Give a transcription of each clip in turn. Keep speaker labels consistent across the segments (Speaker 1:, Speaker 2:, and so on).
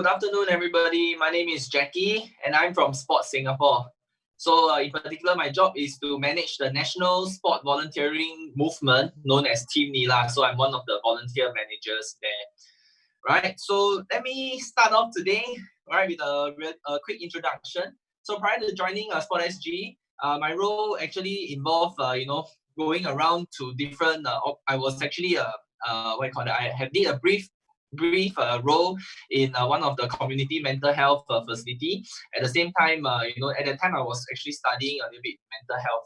Speaker 1: good afternoon, everybody. My name is Jacky, and I'm from Sport Singapore. So, in particular, my job is to manage the national sport volunteering movement known as Team Nila. So, I'm one of the volunteer managers there. Right. So, let me start off today, right, with a quick introduction. So, prior to joining SportSG, my role actually involved, going around to different. I was actually I have did a brief role in one of the community mental health facility. At the same time, at that time I was actually studying a little bit mental health,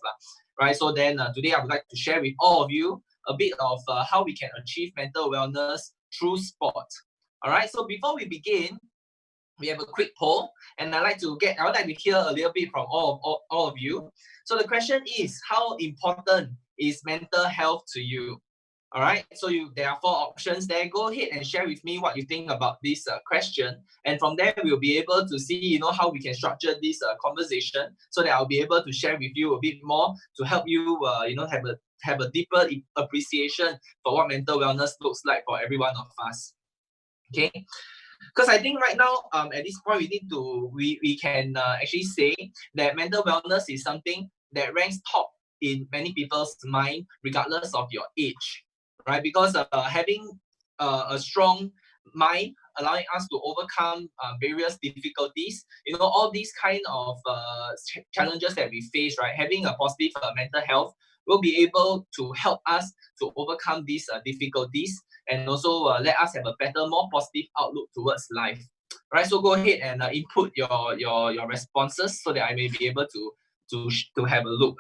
Speaker 1: right? So then today I would like to share with all of you a bit of how we can achieve mental wellness through sport. All right. So before we begin, we have a quick poll, and I would like to hear a little bit from all of you. So the question is, how important is mental health to you? All right, so there are 4 options there. Go ahead and share with me what you think about this question, and from there we'll be able to see, how we can structure this conversation, so that I'll be able to share with you a bit more to help you, have a deeper appreciation for what mental wellness looks like for every one of us. Okay, because I think right now, at this point, we can actually say that mental wellness is something that ranks top in many people's mind, regardless of your age. Right, because having a strong mind, allowing us to overcome various difficulties, all these kind of challenges that we face, right? Having a positive mental health will be able to help us to overcome these difficulties, and also let us have a better, more positive outlook towards life. Right, so go ahead and input your responses so that I may be able to have a look.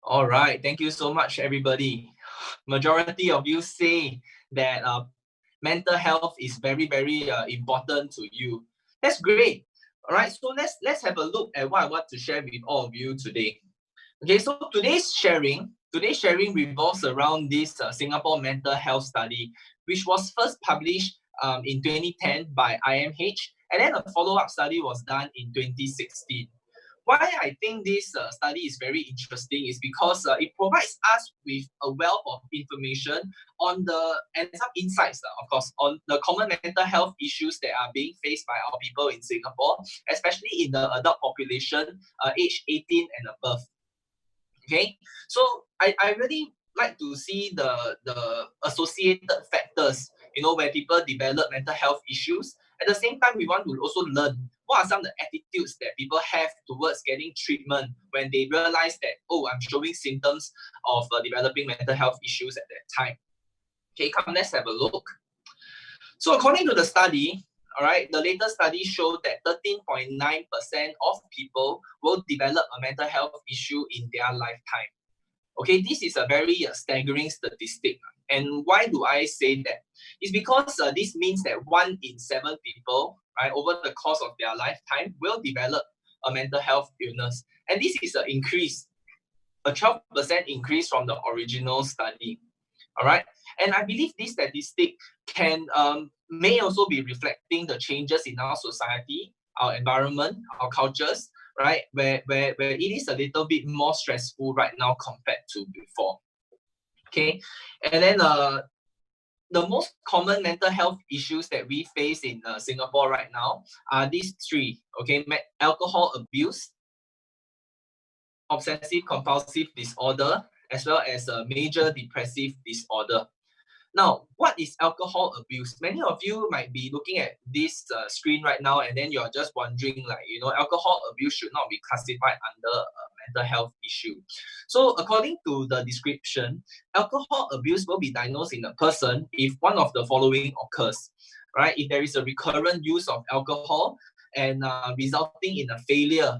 Speaker 1: All right, thank you so much, everybody. Majority of you say that mental health is very, very important to you. That's great. All right, so let's have a look at what I want to share with all of you today. Okay, so today's sharing revolves around this Singapore mental health study, which was first published in 2010 by IMH, and then a follow-up study was done in 2016. Why I think this study is very interesting is because it provides us with a wealth of information and some insights, of course, on the common mental health issues that are being faced by our people in Singapore, especially in the adult population aged 18 and above. Okay, so I really like to see the associated factors, where people develop mental health issues. At the same time, we want to also learn what are some of the attitudes that people have towards getting treatment when they realize that, oh, I'm showing symptoms of developing mental health issues at that time. Okay, let's have a look. So according to the study, all right, the latest study showed that 13.9% of people will develop a mental health issue in their lifetime. Okay, this is a very staggering statistic. And why do I say that? It's because this means that 1 in 7 people, right, over the course of their lifetime will develop a mental health illness. And this is an increase, a 12% increase from the original study. All right, and I believe this statistic may also be reflecting the changes in our society, our environment, our cultures, right, where it is a little bit more stressful right now compared to before. Okay, and then the most common mental health issues that we face in Singapore right now are these 3. Okay, alcohol abuse, obsessive compulsive disorder, as well as a major depressive disorder. Now, what is alcohol abuse? Many of you might be looking at this screen right now, and then you're just wondering, alcohol abuse should not be classified under a mental health issue. So according to the description, alcohol abuse will be diagnosed in a person if one of the following occurs, right? If there is a recurrent use of alcohol and resulting in a failure,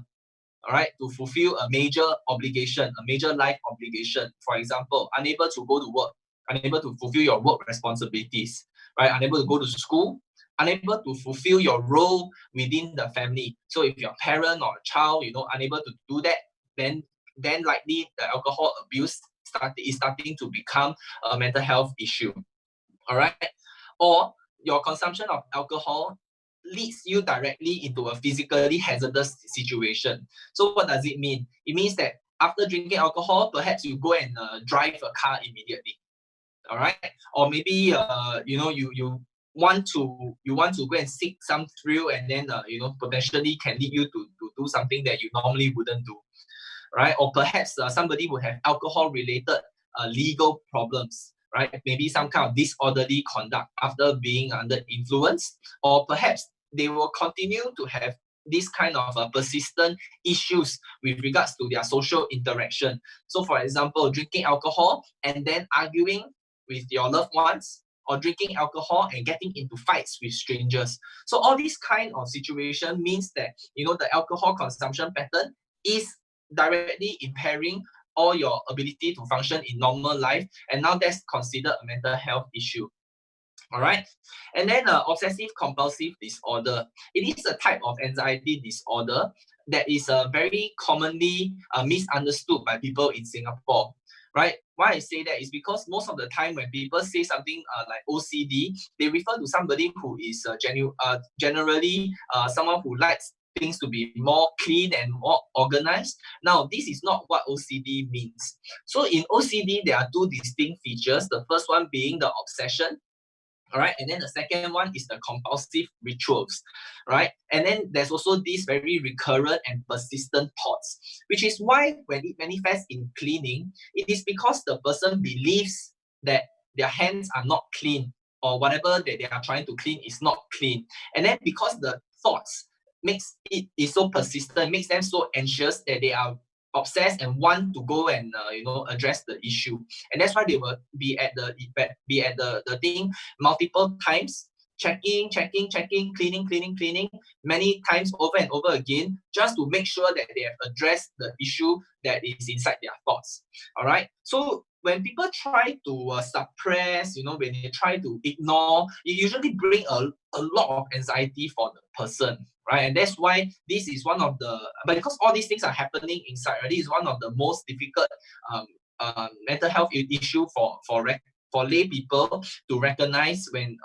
Speaker 1: all right, to fulfill a major obligation, a major life obligation. For example, unable to go to work, unable to fulfill your work responsibilities, right? Unable to go to school, unable to fulfill your role within the family. So if you're a parent or a child, unable to do that, then likely the alcohol abuse is starting to become a mental health issue. All right, or your consumption of alcohol leads you directly into a physically hazardous situation. So what does it mean? It means that after drinking alcohol, perhaps you go and drive a car immediately. All right, or maybe you want to go and seek some thrill, and then potentially can lead you to do something that you normally wouldn't do, right? Or perhaps somebody would have alcohol related legal problems, right? Maybe some kind of disorderly conduct after being under influence, or perhaps they will continue to have this kind of persistent issues with regards to their social interaction. So for example, drinking alcohol and then arguing with your loved ones, or drinking alcohol and getting into fights with strangers. So all this kind of situation means that the alcohol consumption pattern is directly impairing all your ability to function in normal life, and now that's considered a mental health issue. All right, and then obsessive compulsive disorder. It is a type of anxiety disorder that is very commonly misunderstood by people in Singapore. Right? Why I say that is because most of the time when people say something like OCD, they refer to somebody who is generally someone who likes things to be more clean and more organized. Now, this is not what OCD means. So in OCD, there are two distinct features. The first one being the obsession. All right, and then the second one is the compulsive rituals, right? And then there's also these very recurrent and persistent thoughts, which is why when it manifests in cleaning, it is because the person believes that their hands are not clean, or whatever that they are trying to clean is not clean. And then because the thoughts makes it is so persistent, makes them so anxious that they are obsessed and want to go and address the issue, and that's why they will be at the thing multiple times, checking, cleaning many times over and over again, just to make sure that they have addressed the issue that is inside their thoughts. All right, so when people try to suppress, when they try to ignore, it usually bring a lot of anxiety for the person, right? And that's why this is one of the, but because all these things are happening inside, right, this is one of the most difficult mental health issue for lay people to recognize when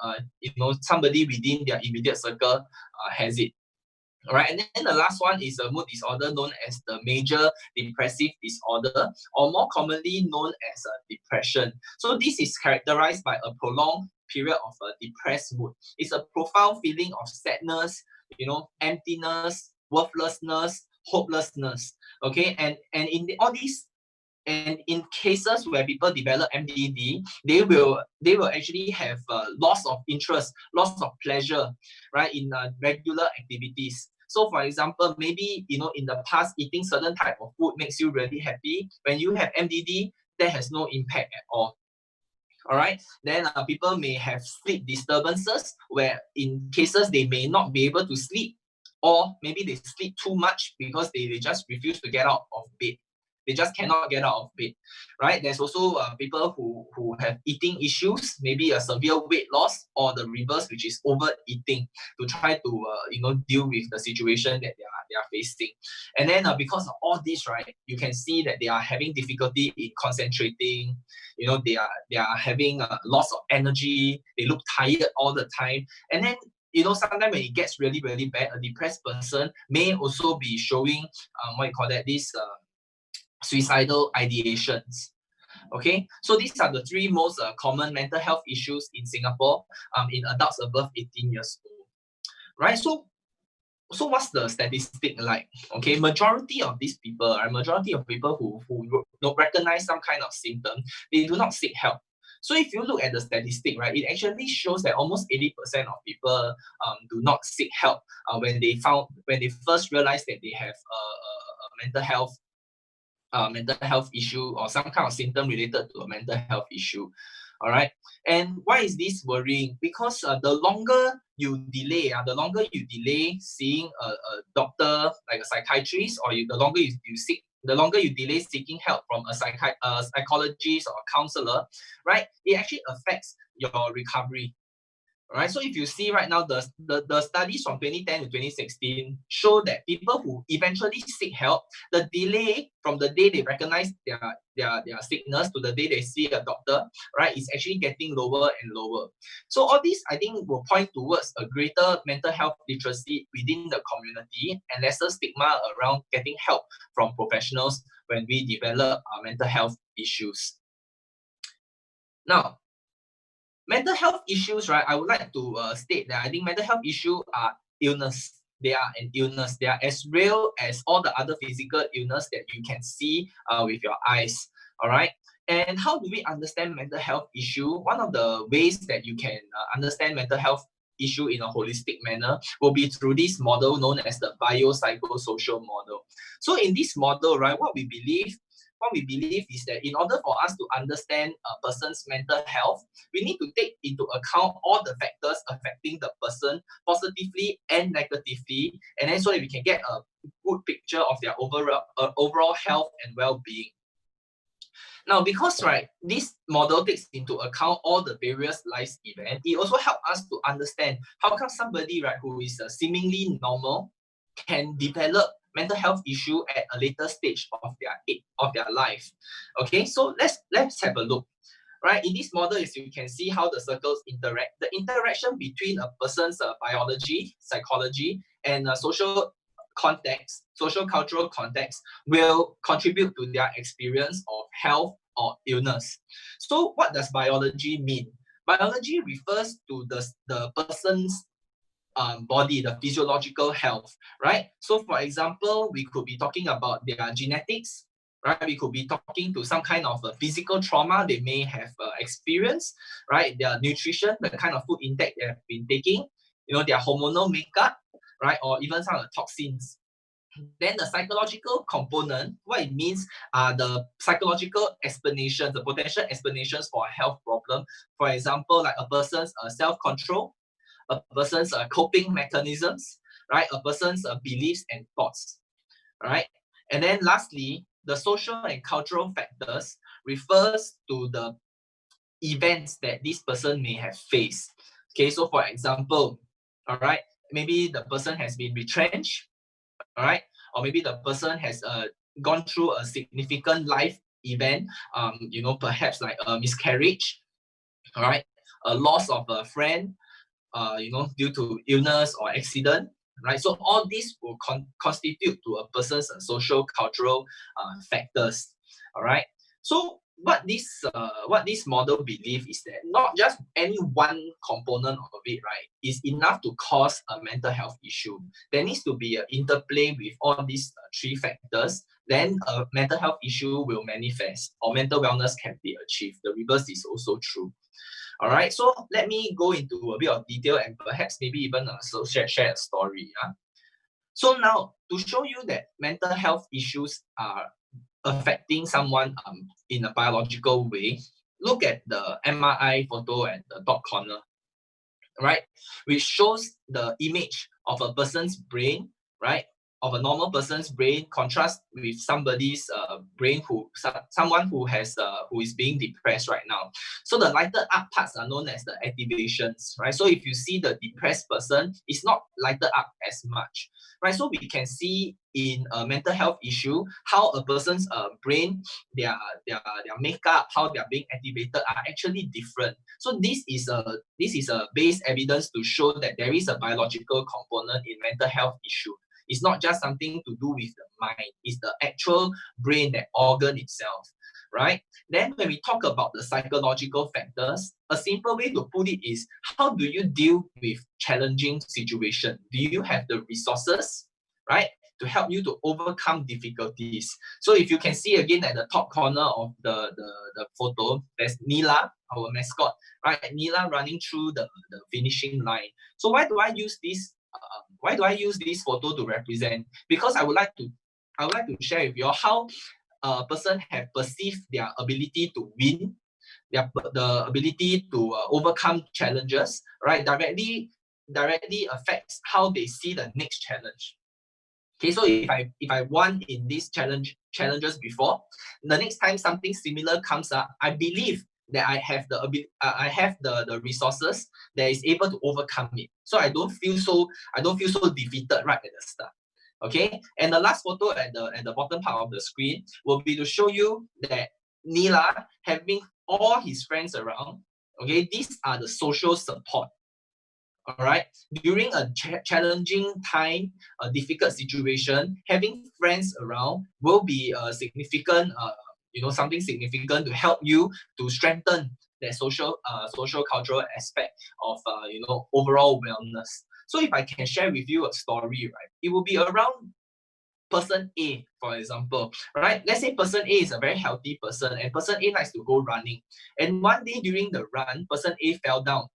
Speaker 1: somebody within their immediate circle has it. All right, and then the last one is a mood disorder known as the major depressive disorder, or more commonly known as depression. So this is characterized by a prolonged period of a depressed mood. It's a profound feeling of sadness, emptiness, worthlessness, hopelessness. Okay, and all these. And in cases where people develop MDD, they will actually have loss of interest, loss of pleasure, right, in regular activities. So for example, maybe in the past eating certain type of food makes you really happy. When you have MDD, that has no impact at all. All right, then people may have sleep disturbances, where in cases they may not be able to sleep, or maybe they sleep too much because they just refuse to get out of bed. They just cannot get out of bed, right? There's also people who have eating issues, maybe a severe weight loss, or the reverse, which is overeating, to try to deal with the situation that they are facing. And then because of all this, right, you can see that they are having difficulty in concentrating. They are having a loss of energy. They look tired all the time, and then sometimes when it gets really, really bad, a depressed person may also be showing this suicidal ideations. Okay, so these are the three most common mental health issues in Singapore in adults above 18 years old. Right, so what's the statistic like? Okay, majority of these people, majority of people who don't recognize some kind of symptom, they do not seek help. So if you look at the statistic, right, it actually shows that almost 80% of people do not seek help when they first realize that they have a mental health issue, or some kind of symptom related to a mental health issue. All right, and why is this worrying? Because the longer you delay seeing a doctor, like a psychiatrist, or the longer you delay seeking help from a psychologist or a counselor, right, it actually affects your recovery. All right, so if you see right now, the studies from 2010 to 2016 show that people who eventually seek help, the delay from the day they recognize their sickness to the day they see a doctor, right, is actually getting lower and lower. So all these, I think, will point towards a greater mental health literacy within the community and lesser stigma around getting help from professionals when we develop our mental health issues. Now, mental health issues, right? I would like to state that I think mental health issues are illness. They are an illness. They are as real as all the other physical illness that you can see with your eyes. All right. And how do we understand mental health issue? One of the ways that you can understand mental health issue in a holistic manner will be through this model known as the Biopsychosocial model. So in this model, right, what we believe is that in order for us to understand a person's mental health, we need to take into account all the factors affecting the person positively and negatively, and then so that we can get a good picture of their overall health and well-being. Now, because right, this model takes into account all the various life events, it also helps us to understand how come somebody, right, who is seemingly normal can develop mental health issue at a later stage of their life. Okay, so let's have a look. Right, in this model, as you can see how the circles interact. The interaction between a person's biology, psychology, and social context, social cultural context will contribute to their experience of health or illness. So what does biology mean? Biology refers to the person's body, the physiological health, right? So for example, we could be talking about their genetics, right? We could be talking to some kind of physical trauma they may have experienced, right? Their nutrition, the kind of food intake they have been taking, their hormonal makeup, right? Or even some of the toxins. Then the psychological component, what it means are the psychological explanations, the potential explanations for a health problem. For example, like a person's self-control, a person's coping mechanisms, right? A person's beliefs and thoughts, right? And then lastly, the social and cultural factors refers to the events that this person may have faced. Okay, so for example, all right, maybe the person has been retrenched, all right, or maybe the person has gone through a significant life event, perhaps like a miscarriage, all right, a loss of a friend, due to illness or accident, right? So all these will constitute to a person's social cultural factors, all right? So what this model believes is that not just any one component of it, right, is enough to cause a mental health issue. There needs to be an interplay with all these three factors. Then a mental health issue will manifest, or mental wellness can be achieved. The reverse is also true. All right, so let me go into a bit of detail and perhaps maybe even share a story. So now, to show you that mental health issues are affecting someone in a biological way, look at the MRI photo at the top corner, right, which shows the image of a person's brain, right, of a normal person's brain contrast with somebody's brain someone who is being depressed right now. So the lighted up parts are known as the activations, right? So if you see the depressed person, it's not lighted up as much, right? So we can see in a mental health issue how a person's brain, their makeup, how they're being activated are actually different. So this is a base evidence to show that there is a biological component in mental health issue. It's not just something to do with the mind. It's the actual brain, that organ itself, right? Then when we talk about the psychological factors, a simple way to put it is, how do you deal with challenging situations? Do you have the resources, right, to help you to overcome difficulties? So if you can see again at the top corner of the photo, there's Neela, our mascot, right? Neela running through the finishing line. So why do I use this? Why do I use this photo to represent? Because I would like to share with you how a person have perceived their ability to win, the ability to overcome challenges, right? Directly affects how they see the next challenge. Okay, so if I won in these challenges before, the next time something similar comes up, I believe that I have the resources that is able to overcome it. So I don't feel so defeated right at the start. Okay, and the last photo at the bottom part of the screen will be to show you that Nila having all his friends around. Okay, these are the social support. All right, during a challenging time, a difficult situation, having friends around will be a significant, something significant to help you to strengthen that social cultural aspect of overall wellness. So if I can share with you a story, right, it will be around person A, for example, right? Let's say person A is a very healthy person and person A likes to go running. And one day during the run, person A fell down.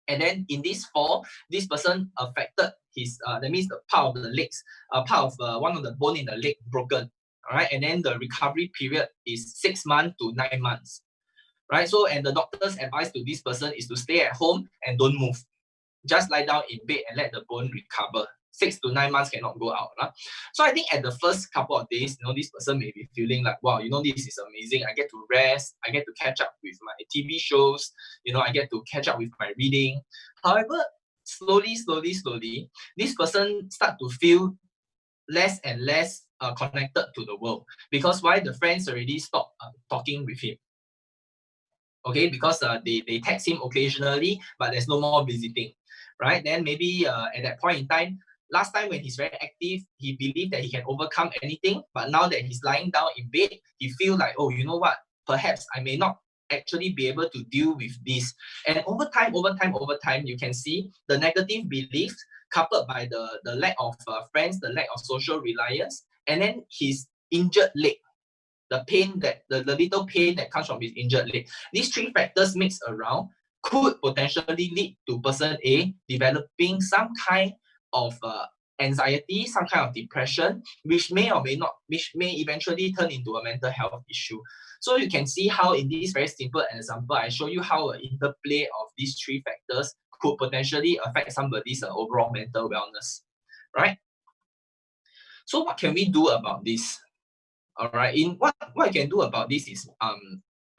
Speaker 1: And then in this fall, this person affected his, that means the part of the legs, part of one of the bone in the leg broken. All right. And then the recovery period is 6 months to 9 months. Right. So, and the doctor's advice to this person is to stay at home and don't move. Just lie down in bed and let the bone recover. 6 to 9 months cannot go out. So I think at the first couple of days, this person may be feeling like, wow, this is amazing. I get to rest. I get to catch up with my TV shows. I get to catch up with my reading. However, slowly, this person start to feel less and less connected to the world. Because why? The friends already stop talking with him. Okay, because they text him occasionally, but there's no more visiting. Right? Then maybe at that point in time, last time when he's very active, he believed that he can overcome anything. But now that he's lying down in bed, he feels like, oh, you know what? Perhaps I may not actually be able to deal with this. And over time, you can see the negative beliefs coupled by the lack of friends, the lack of social reliance, and then his injured leg. The pain the little pain that comes from his injured leg. These three factors mixed around could potentially lead to person A developing some kind of anxiety, some kind of depression, which may eventually turn into a mental health issue. So you can see how in this very simple example, I show you how an interplay of these three factors could potentially affect somebody's overall mental wellness, right? So what can we do about this? All right, what I can do about this is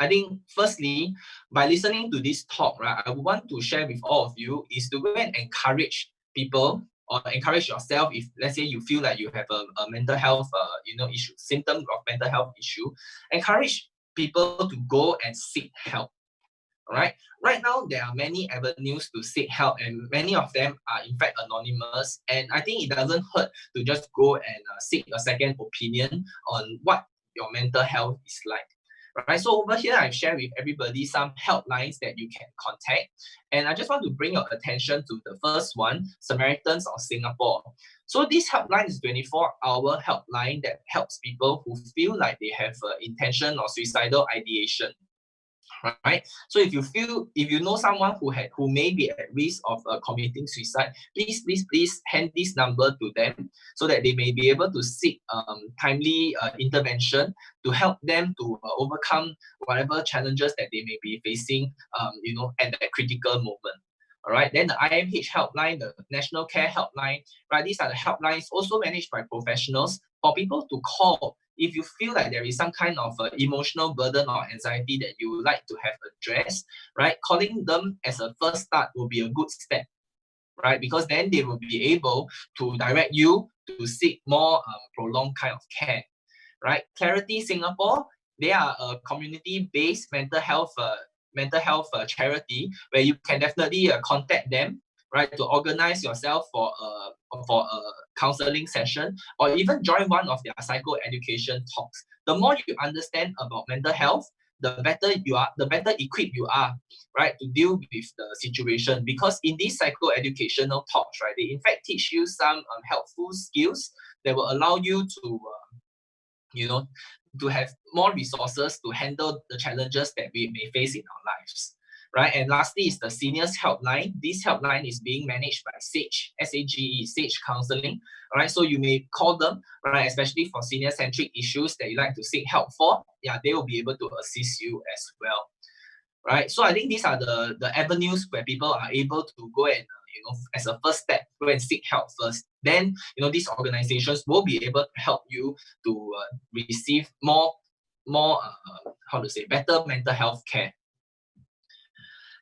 Speaker 1: I think firstly, by listening to this talk, right, I want to share with all of you is to go and encourage people or encourage yourself if let's say you feel like you have a mental health issue, symptom of mental health issue, encourage people to go and seek help. All right. Right now, there are many avenues to seek help, and many of them are in fact anonymous. And I think it doesn't hurt to just go and seek a second opinion on what your mental health is like. Right. So over here, I've shared with everybody some helplines that you can contact. And I just want to bring your attention to the first one, Samaritans of Singapore. So this helpline is 24-hour helpline that helps people who feel like they have intention or suicidal ideation. Right. So if you know someone who may be at risk of committing suicide, please hand this number to them so that they may be able to seek timely intervention to help them to overcome whatever challenges that they may be facing at that critical moment. All right. Then the IMH helpline, the National Care Helpline, right? These are the helplines also managed by professionals for people to call if you feel like there is some kind of emotional burden or anxiety that you would like to have addressed, right? Calling them as a first start will be a good step, right? Because then they will be able to direct you to seek more prolonged kind of care, right? Clarity Singapore, they are a community-based mental health charity where you can definitely contact them, right, to organize yourself for a counseling session or even join one of their psycho-education talks. The more you understand about mental health, the better equipped you are, right, to deal with the situation. Because in these psycho-educational talks, right, they in fact teach you some helpful skills that will allow you to to have more resources to handle the challenges that we may face in our lives, right? And lastly is the Seniors Helpline. This helpline is being managed by SAGE, S-A-G-E, SAGE Counseling, all right? So you may call them, right, especially for senior-centric issues that you like to seek help for. Yeah, they will be able to assist you as well, right? So I think these are the avenues where people are able to go and as a first step, go and seek help first. Then, these organizations will be able to help you to receive more better mental health care.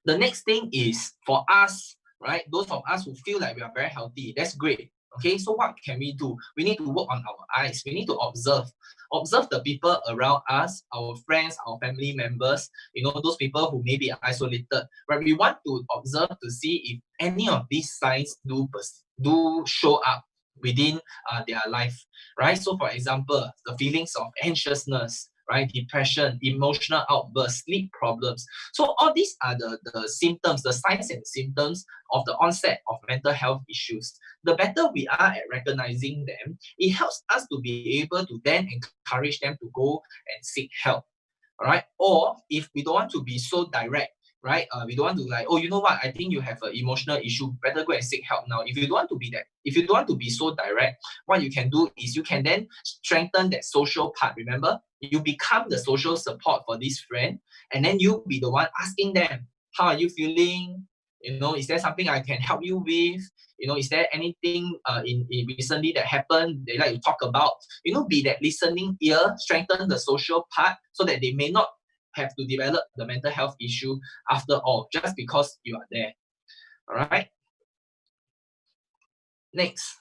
Speaker 1: The next thing is for us, right? Those of us who feel like we are very healthy, that's great. Okay, so what can we do? We need to work on our eyes. We need to observe the people around us, our friends, our family members, those people who may be isolated. Right? We want to observe to see if any of these signs do show up within their life, right? So for example, the feelings of anxiousness, right? Depression, emotional outbursts, sleep problems. So all these are the symptoms, the signs and symptoms of the onset of mental health issues. The better we are at recognizing them, it helps us to be able to then encourage them to go and seek help. All right. Or if we don't want to be so direct, right? We don't want to like, oh, you know what? I think you have an emotional issue. Better go and seek help now. If you don't want to be that, if you don't want to be so direct, what you can do is you can then strengthen that social part. Remember, you become the social support for this friend, and then you be the one asking them, how are you feeling? Is there something I can help you with? Is there anything in recently that happened they like to talk about? Be that listening ear, strengthen the social part so that they may not have to develop the mental health issue after all, just because you are there. All right. Next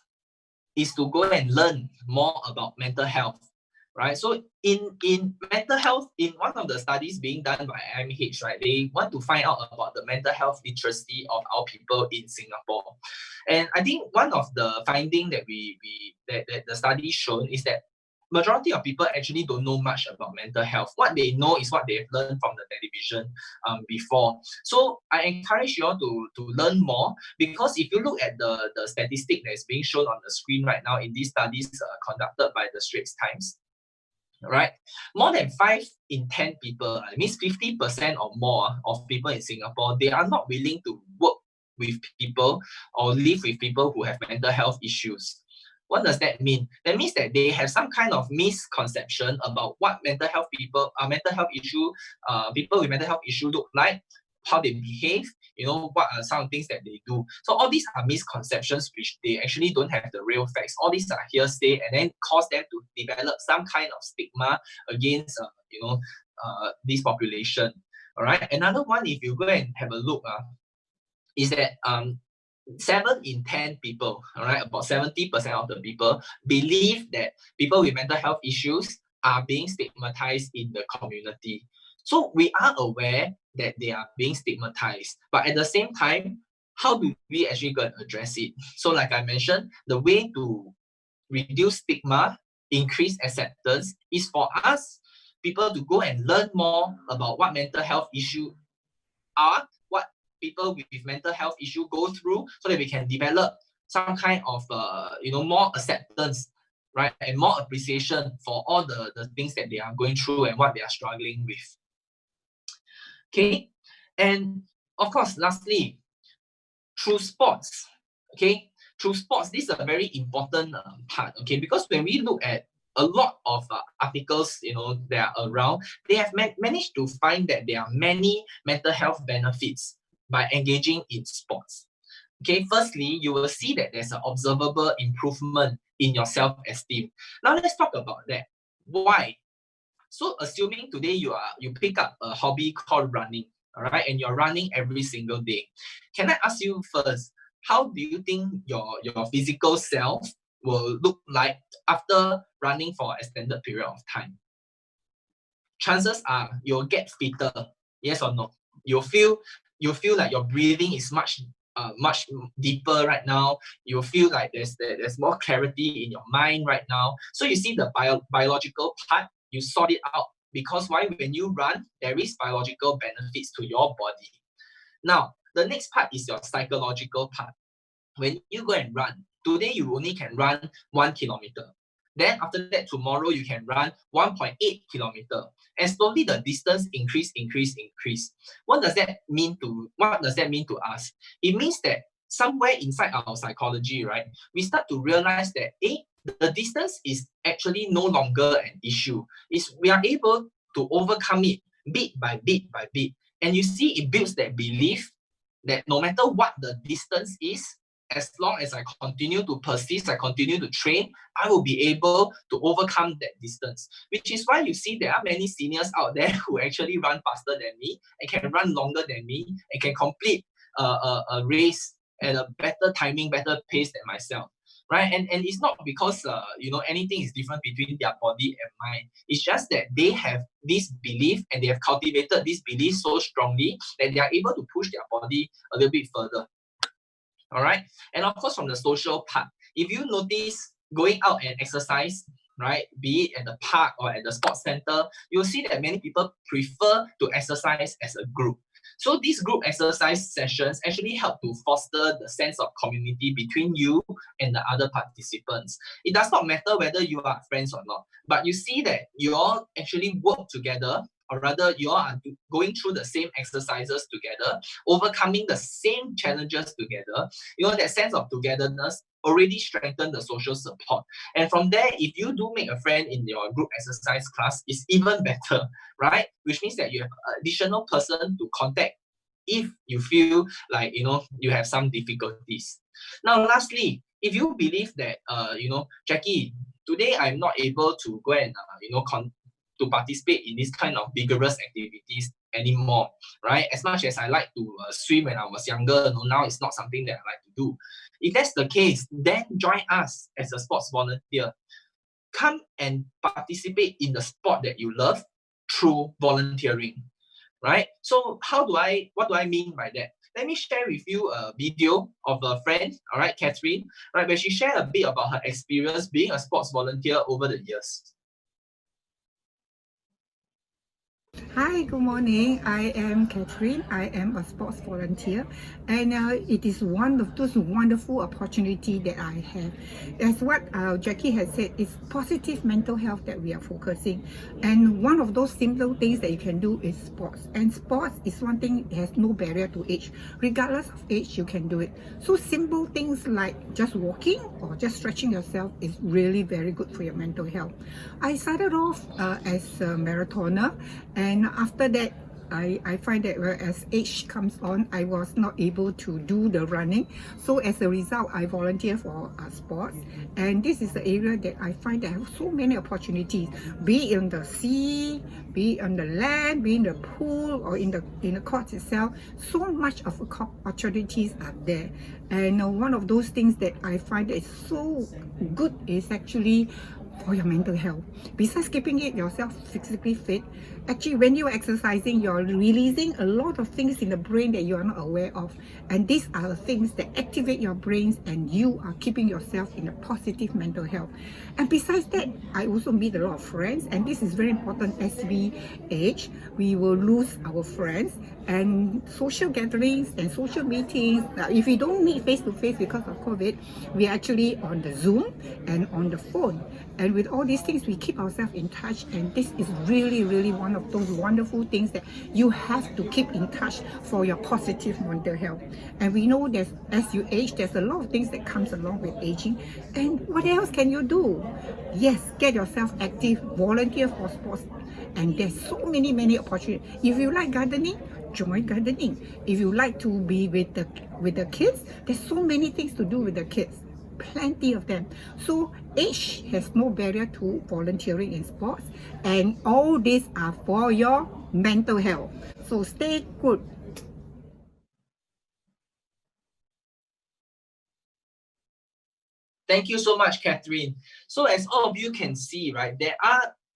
Speaker 1: is to go and learn more about mental health. Right. So in mental health, in one of the studies being done by IMH, right, they want to find out about the mental health literacy of our people in Singapore. And I think one of the findings that that the study shown is that majority of people actually don't know much about mental health. What they know is what they've learned from the television before. So I encourage you all to learn more, because if you look at the statistic that is being shown on the screen right now in these studies conducted by the Straits Times, right? More than 5 in 10 people, it means 50% or more of people in Singapore, they are not willing to work with people or live with people who have mental health issues. What does that mean? That means that they have some kind of misconception about what mental health people with mental health issue look like, how they behave, what are some things that they do. So all these are misconceptions which they actually don't have the real facts. All these are hearsay, and then cause them to develop some kind of stigma against this population. All right. Another one, if you go and have a look, is that 7 in 10 people, all right, about 70% of the people believe that people with mental health issues are being stigmatized in the community. So we are aware that they are being stigmatized, but at the same time, how do we actually go and address it? So like I mentioned, the way to reduce stigma, increase acceptance, is for us, people, to go and learn more about what mental health issues are, what people with mental health issue go through, so that we can develop some kind of more acceptance, right, and more appreciation for all the things that they are going through and what they are struggling with. Okay, and of course, lastly, through sports. Okay, through sports, this is a very important part. Okay, because when we look at a lot of articles, that are around, they have managed to find that there are many mental health benefits by engaging in sports. Okay, firstly, you will see that there's an observable improvement in your self-esteem. Now let's talk about that. Why? So assuming today you pick up a hobby called running, all right, and you're running every single day. Can I ask you first, how do you think your physical self will look like after running for an extended period of time? Chances are you'll get fitter. Yes or no? You feel like your breathing is much deeper right now. You feel like there's more clarity in your mind right now. So you see the biological part, you sort it out, because why? When you run, there is biological benefits to your body. Now, the next part is your psychological part. When you go and run, today you only can run 1 kilometer. Then after that, tomorrow you can run 1.8 kilometer. And slowly the distance increase. What does that mean to us? It means that somewhere inside our psychology, right, we start to realize that the distance is actually no longer an issue. We are able to overcome it bit by bit by bit. And you see, it builds that belief that no matter what the distance is, as long as I continue to persist, I continue to train, I will be able to overcome that distance. Which is why you see there are many seniors out there who actually run faster than me and can run longer than me and can complete a race at a better timing, better pace than myself. Right, and it's not because anything is different between their body and mine. It's just that they have this belief and they have cultivated this belief so strongly that they are able to push their body a little bit further. All right, and of course from the social part, if you notice going out and exercise, right, be it at the park or at the sports center, you'll see that many people prefer to exercise as a group. So these group exercise sessions actually help to foster the sense of community between you and the other participants. It does not matter whether you are friends or not, but you see that you all actually work together, or rather you all are going through the same exercises together, overcoming the same challenges together. That sense of togetherness already strengthen the social support. And from there, if you do make a friend in your group exercise class, it's even better, right? Which means that you have an additional person to contact if you feel like, you have some difficulties. Now, lastly, if you believe that, Jacky, today I'm not able to go and, to participate in this kind of vigorous activities anymore, right? As much as I like to swim when I was younger, now it's not something that I like to do. If that's the case, then join us as a sports volunteer. Come and participate in the sport that you love through volunteering, right? So what do I mean by that? Let me share with you a video of a friend, all right, Catherine, right, where she shared a bit about her experience being a sports volunteer over the years.
Speaker 2: Hi, good morning. I am Catherine. I am a sports volunteer, and it is one of those wonderful opportunities that I have. As what Jacky has said, it's positive mental health that we are focusing, and one of those simple things that you can do is sports. And sports is one thing that has no barrier to age. Regardless of age, you can do it. So simple things like just walking or just stretching yourself is really very good for your mental health. I started off as a marathoner, and after that, I find that as age comes on, I was not able to do the running. So as a result, I volunteer for sports. And this is the area that I find that I have so many opportunities, be it in the sea, be it on the land, be it in the pool, or in the court itself. So much of opportunities are there. And one of those things that I find that is so good is actually for your mental health. Besides keeping yourself physically fit, actually when you're exercising, you're releasing a lot of things in the brain that you are not aware of. And these are the things that activate your brains, and you are keeping yourself in a positive mental health. And besides that, I also meet a lot of friends, and this is very important. As we age, we will lose our friends, and social gatherings and social meetings. If we don't meet face to face because of COVID, we are actually on the Zoom and on the phone. And with all these things, we keep ourselves in touch, and this is really, really one of those wonderful things that you have to keep in touch for your positive mental health. And we know that as you age, there's a lot of things that comes along with aging. And what else can you do? Yes, get yourself active, volunteer for sports, and there's so many opportunities. If you like gardening, join gardening. If you like to be with the kids, there's so many things to do with the kids. Plenty of them. So age has no barrier to volunteering in sports, and all these are for your mental health. So stay good.
Speaker 1: Thank you so much, Catherine. So as all of you can see, right,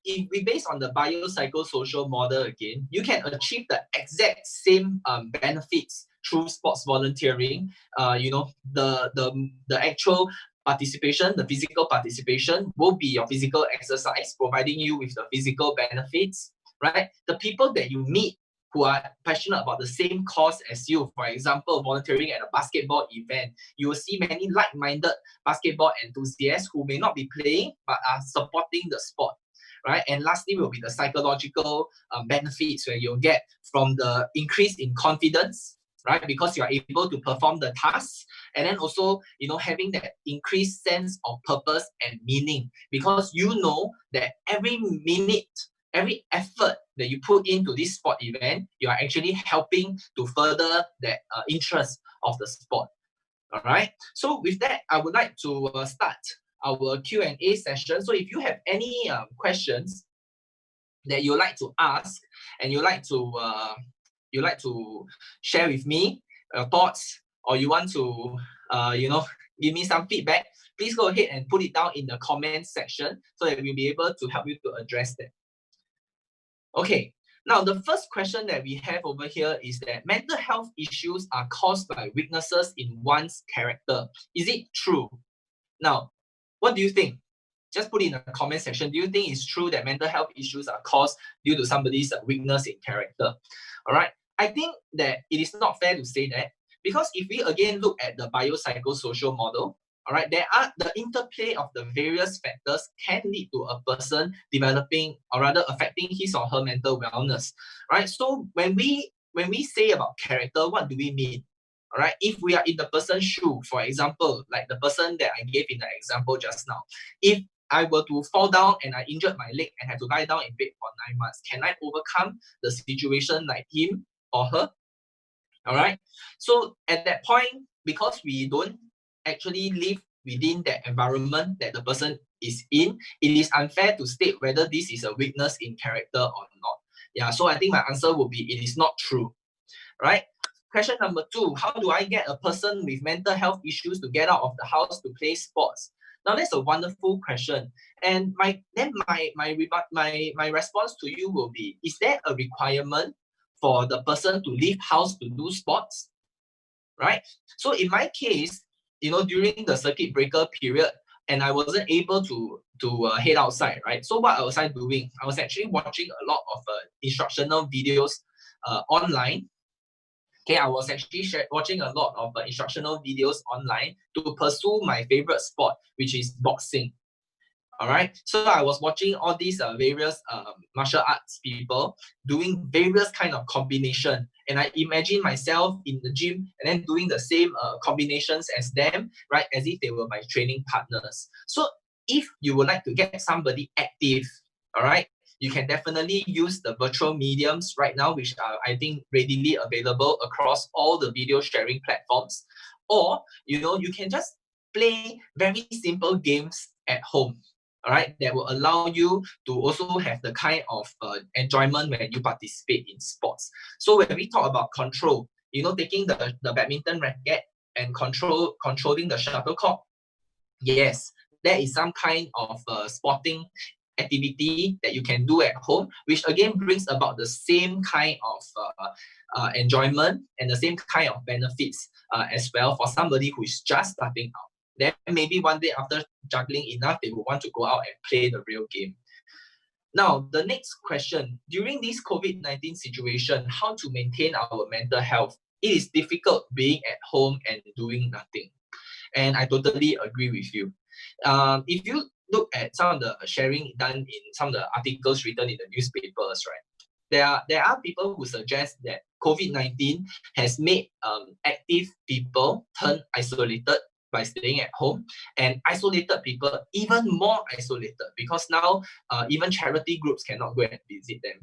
Speaker 1: if we base on the biopsychosocial model again, you can achieve the exact same benefits through sports volunteering. The actual participation, the physical participation will be your physical exercise, providing you with the physical benefits, right? The people that you meet who are passionate about the same cause as you, for example, volunteering at a basketball event, you will see many like-minded basketball enthusiasts who may not be playing but are supporting the sport. Right? And lastly will be the psychological benefits where you'll get from the increase in confidence, right? Because you are able to perform the tasks, and then also, having that increased sense of purpose and meaning, because you know that every minute, every effort that you put into this sport event, you are actually helping to further that interest of the sport. All right. So with that, I would like to start our Q&A session. So if you have any questions that you like to ask and you like to share with me your thoughts, or you want to give me some feedback, please go ahead and put it down in the comments section so that we'll be able to help you to address that. Okay, now the first question that we have over here is that mental health issues are caused by weaknesses in one's character. Is it true? Now, what do you think? Just put it in the comment section. Do you think it's true that mental health issues are caused due to somebody's weakness in character? All right. I think that it is not fair to say that, because if we again look at the biopsychosocial model, all right, there are the interplay of the various factors can lead to a person developing, or rather affecting his or her mental wellness, right? So when we say about character, what do we mean? All right, if we are in the person's shoe, for example, like the person that I gave in the example just now, if I were to fall down and I injured my leg and have to lie down in bed for 9 months, can I overcome the situation like him or her? All right. So at that point, because we don't actually live within that environment that the person is in, it is unfair to state whether this is a weakness in character or not. Yeah. So I think my answer will be it is not true. Right. Question number 2, how do I get a person with mental health issues to get out of the house to play sports? Now that's a wonderful question. And my response to you will be, is there a requirement for the person to leave house to do sports? Right? So in my case, during the circuit breaker period, and I wasn't able to head outside, right? So what was I doing? I was actually watching a lot of instructional videos online. Okay, I was actually watching a lot of instructional videos online to pursue my favorite sport, which is boxing. All right, so I was watching all these various martial arts people doing various kind of combination, and I imagine myself in the gym and then doing the same combinations as them, right, as if they were my training partners. So if you would like to get somebody active, all right, you can definitely use the virtual mediums right now, which are, I think, readily available across all the video sharing platforms. Or, you can just play very simple games at home, all right, that will allow you to also have the kind of enjoyment when you participate in sports. So when we talk about control, taking the badminton racket and controlling the shuttlecock, yes, there is some kind of sporting activity that you can do at home, which again brings about the same kind of enjoyment and the same kind of benefits as well for somebody who is just starting out. Then maybe one day after juggling enough, they will want to go out and play the real game. Now, the next question, during this COVID-19 situation, how to maintain our mental health? It is difficult being at home and doing nothing. And I totally agree with you. If you look at some of the sharing done in some of the articles written in the newspapers, right, there are people who suggest that COVID-19 has made active people turn isolated by staying at home, and isolated people even more isolated, because now even charity groups cannot go and visit them.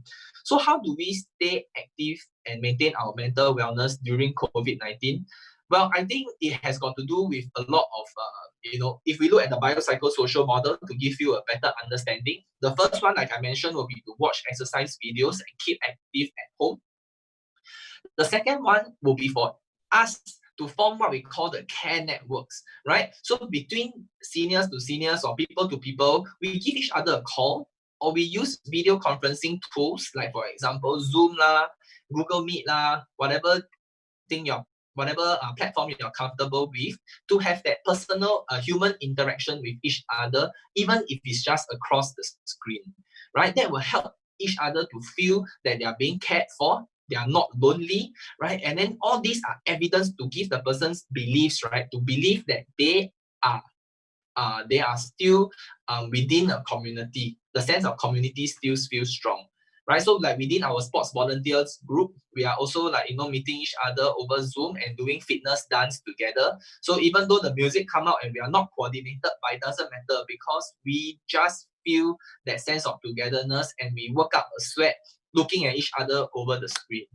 Speaker 1: So how do we stay active and maintain our mental wellness during COVID-19? Well, I think it has got to do with a lot of, if we look at the biopsychosocial model to give you a better understanding, the first one, like I mentioned, will be to watch exercise videos and keep active at home. The second one will be for us to form what we call the care networks, right? So between seniors to seniors or people to people, we give each other a call, or we use video conferencing tools, like for example, Zoom lah, Google Meet lah, whatever platform you're comfortable with, to have that personal human interaction with each other, even if it's just across the screen, right? That will help each other to feel that they are being cared for, they are not lonely, right? And then all these are evidence to give the person's beliefs, right? To believe that they are still within a community. The sense of community still feels strong, right? So like within our sports volunteers group, we are also meeting each other over Zoom and doing fitness dance together. So even though the music come out and we are not coordinated, but it doesn't matter, because we just feel that sense of togetherness and we work up a sweat looking at each other over the screen.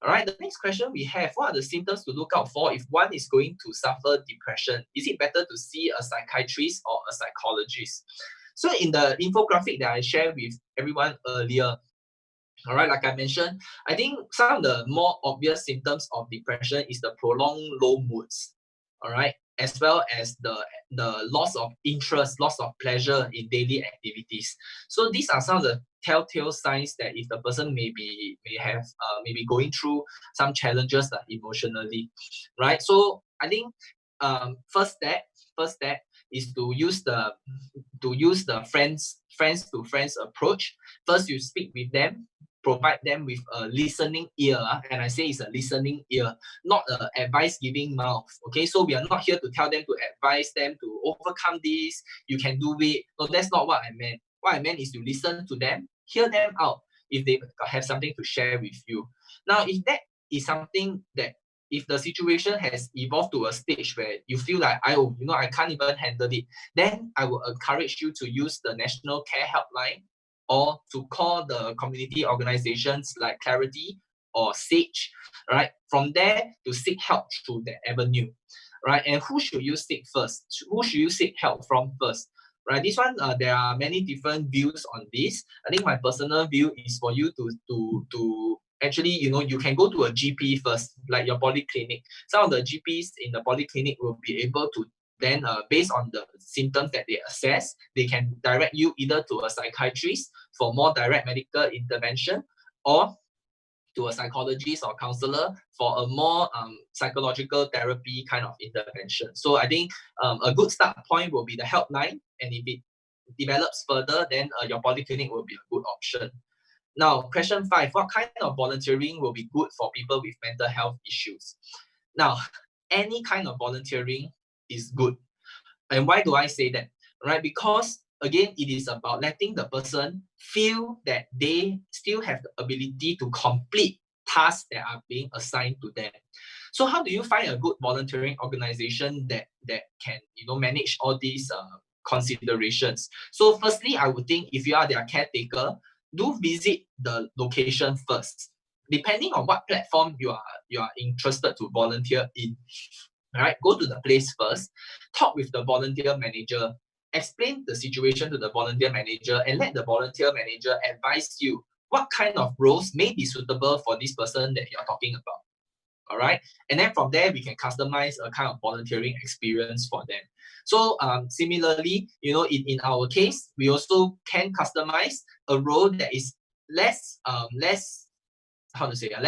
Speaker 1: All right, the next question we have, what are the symptoms to look out for if one is going to suffer depression? Is it better to see a psychiatrist or a psychologist? So in the infographic that I shared with everyone earlier, all right, like I mentioned, I think some of the more obvious symptoms of depression is the prolonged low moods, all right, as well as the loss of interest, loss of pleasure in daily activities. So these are some of the telltale signs that if the person may be going through some challenges emotionally, right? So I think first step is to use the friends to friends approach. First, you speak with them, provide them with a listening ear, and I say it's a listening ear, not an advice giving mouth. Okay, so we are not here to tell them to advise them to overcome this, you can do it. No, that's not what I meant. What I meant is to listen to them, hear them out if they have something to share with you. Now, if that is something that, if the situation has evolved to a stage where you feel like I can't even handle it, then I will encourage you to use the National Care Helpline or to call the community organizations like Clarity or SAGE, right? From there to seek help through that avenue, right? And who should you seek first? Who should you seek help from first? Right, this one, there are many different views on this. I think my personal view is for you to actually, you can go to a GP first, like your polyclinic. Some of the GPs in the polyclinic will be able to then, based on the symptoms that they assess, they can direct you either to a psychiatrist for more direct medical intervention, or to a psychologist or counselor for a more psychological therapy kind of intervention. So I think a good start point will be the helpline, and if it develops further, then your polyclinic will be a good option. Now, question 5, what kind of volunteering will be good for people with mental health issues? Now, any kind of volunteering is good. And why do I say that? Right, because again, it is about letting the person feel that they still have the ability to complete tasks that are being assigned to them. So how do you find a good volunteering organization that can manage all these considerations? So firstly, I would think if you are their caretaker, do visit the location first, depending on what platform you are interested to volunteer in. All right, go to the place first, talk with the volunteer manager, explain the situation to the volunteer manager, and let the volunteer manager advise you what kind of roles may be suitable for this person that you're talking about. All right, and then from there we can customize a kind of volunteering experience for them. So similarly, in our case, we also can customize a role that is less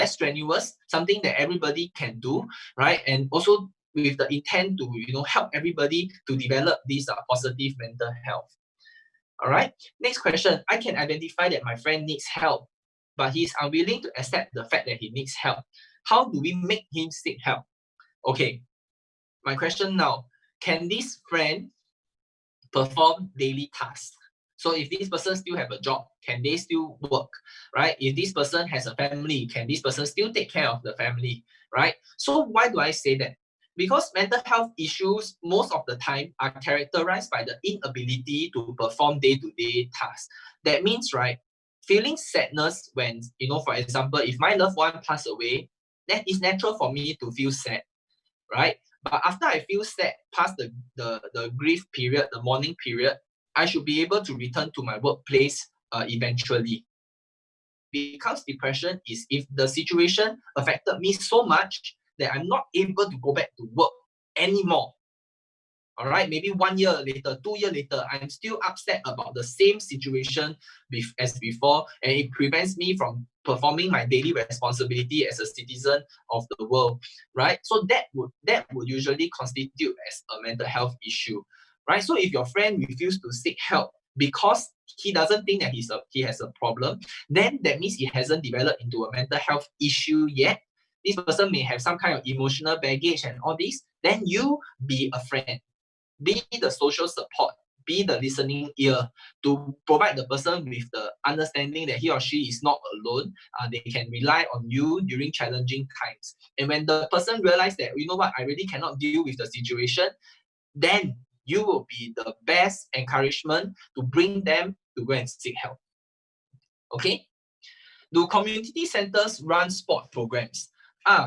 Speaker 1: strenuous, something that everybody can do, right? And also with the intent to help everybody to develop this positive mental health. All right, next question. I can identify that my friend needs help, but he's unwilling to accept the fact that he needs help. How do we make him seek help? Okay, my question now, can this friend perform daily tasks? So if this person still have a job, can they still work, right? If this person has a family, can this person still take care of the family, right? So why do I say that? Because mental health issues most of the time are characterized by the inability to perform day-to-day tasks. That means, right, feeling sadness when, for example, if my loved one passed away, then it's natural for me to feel sad, right? But after I feel sad, past the grief period, the mourning period, I should be able to return to my workplace eventually. Becomes depression is if the situation affected me so much that I'm not able to go back to work anymore. All right, maybe 1 year later, 2 years later, I'm still upset about the same situation as before, and it prevents me from performing my daily responsibility as a citizen of the world, right? So that would usually constitute as a mental health issue, right? So if your friend refuses to seek help because he doesn't think that he has a problem, then that means he hasn't developed into a mental health issue yet. This person may have some kind of emotional baggage and all this. Then you be a friend, be the social support, be the listening ear to provide the person with the understanding that he or she is not alone. They can rely on you during challenging times. And when the person realizes that, I really cannot deal with the situation, then you will be the best encouragement to bring them to go and seek help. Okay? Do community centers run sport programs?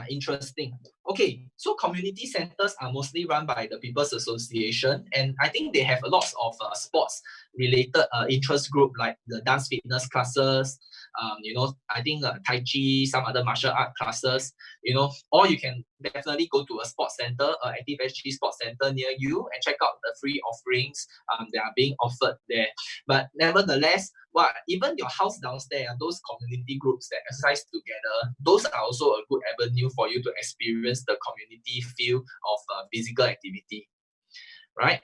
Speaker 1: Interesting. Okay, so community centers are mostly run by the People's Association, and I think they have a lot of sports related interest group like the dance fitness classes, I think Tai Chi, some other martial art classes, or you can definitely go to a sports center, ActiveSG sports center near you and check out the free offerings that are being offered there. But nevertheless, even your house downstairs, those community groups that exercise together, those are also a good avenue for you to experience the community feel of physical activity, right?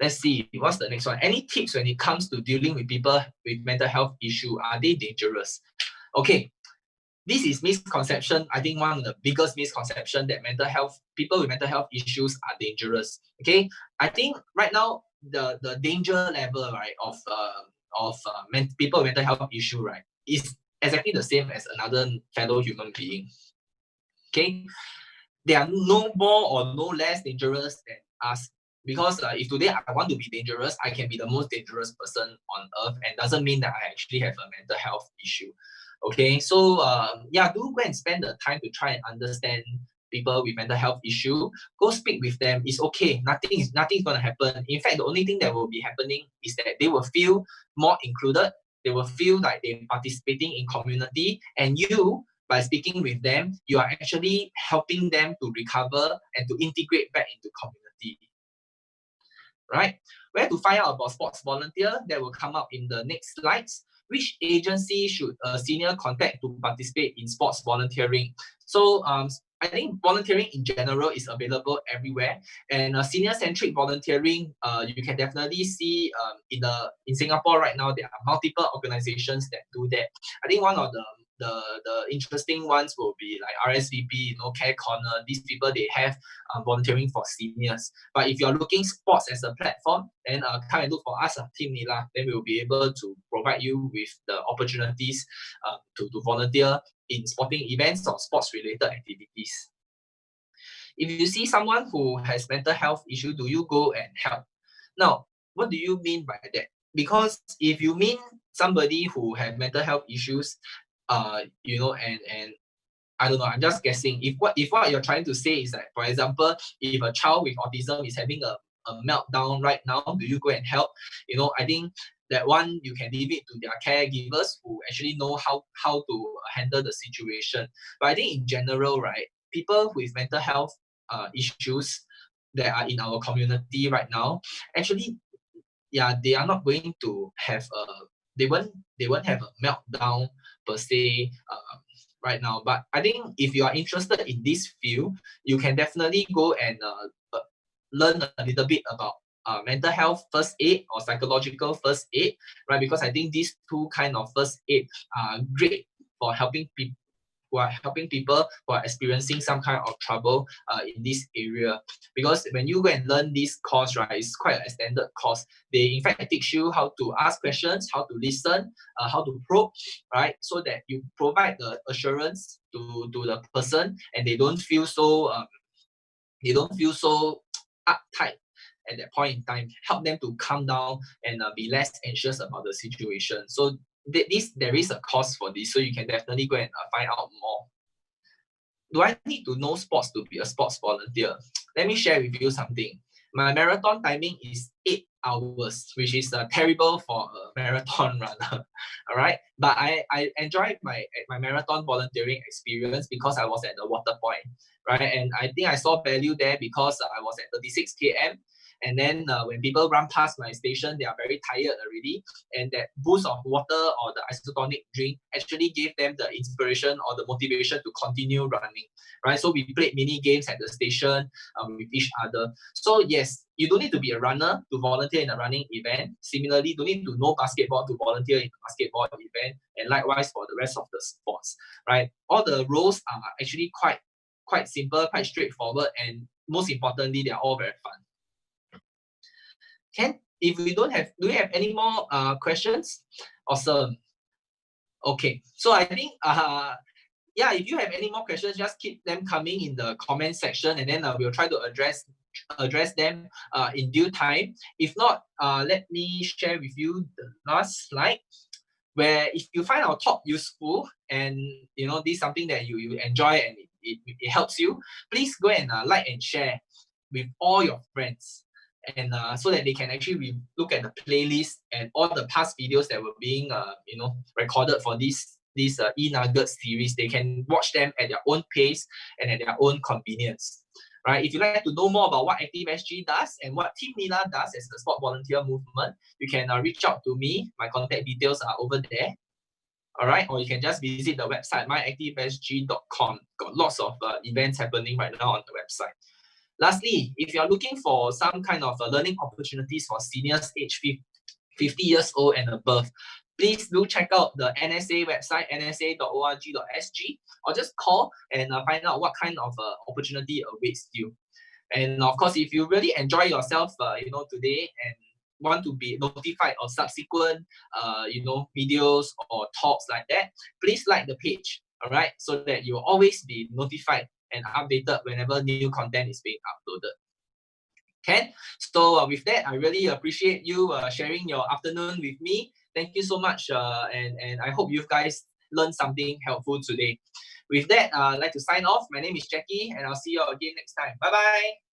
Speaker 1: Let's see, what's the next one? Any tips when it comes to dealing with people with mental health issue? Are they dangerous? Okay, this is misconception. I think one of the biggest misconception that people with mental health issues are dangerous. Okay, I think right now the danger level, right, of people with mental health issue, right, is exactly the same as another fellow human being. Okay, they are no more or no less dangerous than us. Because if today I want to be dangerous, I can be the most dangerous person on earth, and doesn't mean that I actually have a mental health issue. Okay, so do go and spend the time to try and understand people with mental health issue. Go speak with them. It's okay. Nothing's gonna happen. In fact, the only thing that will be happening is that they will feel more included. They will feel like they're participating in community, and you, by speaking with them, you are actually helping them to recover and to integrate back into community. Right? Where to find out about sports volunteer? That will come up in the next slides. Which agency should a senior contact to participate in sports volunteering? So I think volunteering in general is available everywhere, and senior-centric volunteering, you can definitely see in Singapore right now. There are multiple organizations that do that. I think one of the interesting ones will be like RSVP, Care Corner. These people, they have volunteering for seniors. But if you're looking sports as a platform, then come and look for us, Team Nila. Then we will be able to provide you with the opportunities to volunteer in sporting events or sports-related activities. If you see someone who has mental health issue, do you go and help? Now, what do you mean by that? Because if you mean somebody who has mental health issues, and I don't know, I'm just guessing. If what you're trying to say is that, for example, if a child with autism is having a meltdown right now, do you go and help? I think that one, you can leave it to their caregivers who actually know how to handle the situation. But I think in general, right, people with mental health issues that are in our community right now, actually, they are not going to have they won't have a meltdown per se right now. But I think if you are interested in this field, you can definitely go and learn a little bit about mental health first aid or psychological first aid, right? Because I think these two kind of first aid are great for helping people who are experiencing some kind of trouble in this area. Because when you go and learn this course, right, it's quite an extended course. They in fact teach you how to ask questions, how to listen, how to probe, right, so that you provide the assurance to the person, and they don't feel so uptight at that point in time. Help them to calm down and be less anxious about the situation. So there is a cost for this, so you can definitely go and find out more. Do I need to know sports to be a sports volunteer? Let me share with you something. My marathon timing is 8 hours, which is terrible for a marathon runner. All right, but I enjoyed my marathon volunteering experience because I was at the water point, right? And I think I saw value there because I was at 36 km. And then when people run past my station, they are very tired already. And that boost of water or the isotonic drink actually gave them the inspiration or the motivation to continue running, right? So we played mini games at the station with each other. So yes, you don't need to be a runner to volunteer in a running event. Similarly, you don't need to know basketball to volunteer in a basketball event. And likewise for the rest of the sports, right? All the roles are actually quite simple, quite straightforward, and most importantly, they are all very fun. If we do we have any more questions? Awesome. Okay, so I think if you have any more questions, just keep them coming in the comment section, and then we'll try to address them in due time. If not, let me share with you the last slide, where if you find our talk useful and this is something that you enjoy and it helps you, please go and like and share with all your friends, and so that they can actually look at the playlist and all the past videos that were being recorded for this e-nugget series. They can watch them at their own pace and at their own convenience. Right? If you'd like to know more about what ActiveSG does and what Team Nila does as the sport volunteer movement, you can reach out to me. My contact details are over there. All right, or you can just visit the website myactivesg.com. Got lots of events happening right now on the website. Lastly, if you're looking for some kind of learning opportunities for seniors aged 50 years old and above, please do check out the NSA website, nsa.org.sg, or just call and find out what kind of opportunity awaits you. And of course, if you really enjoy yourself, today and want to be notified of subsequent, videos or talks like that, please like the page, all right, so that you'll always be notified and updated whenever new content is being uploaded. Okay, so with that, I really appreciate you sharing your afternoon with me. Thank you so much, and I hope you guys learned something helpful today. With that, I'd like to sign off. My name is Jacky, and I'll see you again next time. Bye-bye.